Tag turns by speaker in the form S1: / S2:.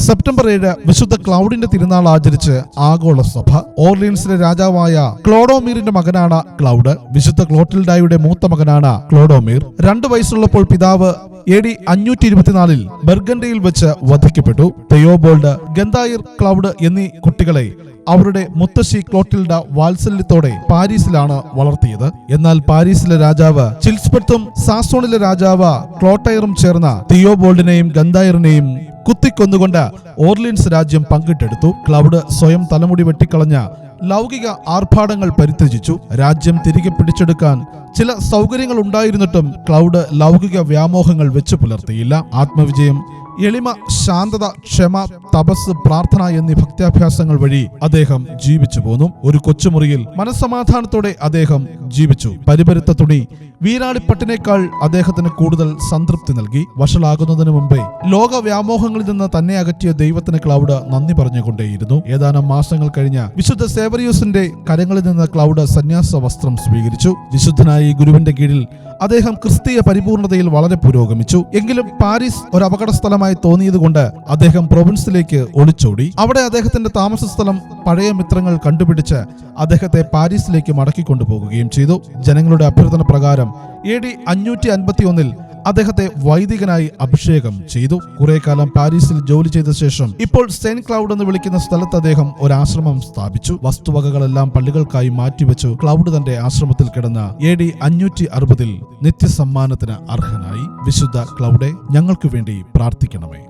S1: September 7 വിശുദ്ധ ക്ലൗഡിന്റെ തിരുനാൾ ആചരിച്ച് ആഗോള സഭ. ഓർലിയൻസിലെ രാജാവായ ക്ലോഡോമീറിന്റെ മകനാണ് ക്ലൗഡ്. വിശുദ്ധ ക്ലോട്ടിൽഡായുടെ മൂത്ത മകനാണ് ക്ലോഡോമീർ. 2 വയസ്സുള്ളപ്പോൾ പിതാവ് AD 524 ബർഗണ്ടയിൽ വെച്ച് വധിക്കപ്പെട്ടു. തെയോബോൾഡ്, ഗന്തായിർ, ക്ലൗഡ് എന്നീ കുട്ടികളെ അവരുടെ മുത്തശ്ശി ക്ലോട്ടിൽഡ വാത്സല്യത്തോടെ പാരീസിലാണ് വളർത്തിയത്. എന്നാൽ പാരീസിലെ രാജാവ് ചിൽസ്പെർത്തും സാസോണിലെ രാജാവ് ക്ലോട്ടയറും ചേർന്ന തിയോബോൾഡിനെയും ഗന്തായറിനെയും കുത്തിക്കൊന്നുകൊണ്ട് ഓർലിയൻസ് രാജ്യം പങ്കിട്ടെടുത്തു. ക്ലൗഡ് സ്വയം തലമുടി വെട്ടിക്കളഞ്ഞ ലൗകിക ആർഭാടങ്ങൾ പരിത്യജിച്ചു. രാജ്യം തിരികെ പിടിച്ചെടുക്കാൻ ചില സൗകര്യങ്ങൾ ഉണ്ടായിരുന്നിട്ടും ക്ലൗഡ് ലൗകിക വ്യാമോഹങ്ങൾ വെച്ചു പുലർത്തിയില്ല. ആത്മവിജയം, എളിമ, ശാന്തത, ക്ഷമ, തപസ്, പ്രാർത്ഥന എന്നീ ഭക്ത്യാഭ്യാസങ്ങൾ വഴി അദ്ദേഹം ജീവിച്ചു പോന്നു. ഒരു കൊച്ചുമുറിയിൽ മനസ്സമാധാനത്തോടെ അദ്ദേഹം ജീവിച്ചു. പരിപരുത്ത തുണി വീരാളിപ്പട്ടിനേക്കാൾ അദ്ദേഹത്തിന് കൂടുതൽ സംതൃപ്തി നൽകി. വഷളാകുന്നതിന് മുമ്പേ ലോക വ്യാമോഹങ്ങളിൽ നിന്ന് തന്നെ അകറ്റിയ ദൈവത്തിന് ക്ലൗഡ് നന്ദി പറഞ്ഞുകൊണ്ടേയിരുന്നു. ഏതാനും മാസങ്ങൾ കഴിഞ്ഞ് വിശുദ്ധ സേവറിയൂസിന്റെ കരങ്ങളിൽ നിന്ന് ക്ലൗഡ് സന്യാസ വസ്ത്രം സ്വീകരിച്ചു. വിശുദ്ധനായ ഈ ഗുരുവിന്റെ കീഴിൽ അദ്ദേഹം ക്രിസ്തീയ പരിപൂർണതയിൽ വളരെ പുരോഗമിച്ചു. എങ്കിലും പാരീസ് ഒരു അപകട സ്ഥലമായി തോന്നിയതുകൊണ്ട് അദ്ദേഹം പ്രൊവിൻസിലേക്ക് ഒളിച്ചോടി. അവിടെ അദ്ദേഹത്തിന്റെ താമസ സ്ഥലം പഴയ മിത്രങ്ങൾ കണ്ടുപിടിച്ച് അദ്ദേഹത്തെ പാരീസിലേക്ക് മടക്കിക്കൊണ്ടുപോകുകയും ചെയ്തു. ജനങ്ങളുടെ അഭ്യർത്ഥന പ്രകാരം AD 551 അദ്ദേഹത്തെ വൈദികനായി അഭിഷേകം ചെയ്തു. കുറെ കാലം പാരീസിൽ ജോലി ചെയ്ത ശേഷം ഇപ്പോൾ സെന്റ് ക്ലൗഡ് എന്ന് വിളിക്കുന്ന സ്ഥലത്ത് അദ്ദേഹം ഒരു ആശ്രമം സ്ഥാപിച്ചു. വസ്തുവകകളെല്ലാം പള്ളികൾക്കായി മാറ്റിവെച്ചു. ക്ലൗഡ് തന്റെ ആശ്രമത്തിൽ കിടന്ന് AD 560 നിത്യസമ്മാനത്തിന് അർഹനായി. വിശുദ്ധ ക്ലൗഡെ, ഞങ്ങൾക്ക് വേണ്ടി പ്രാർത്ഥിക്കണമേ.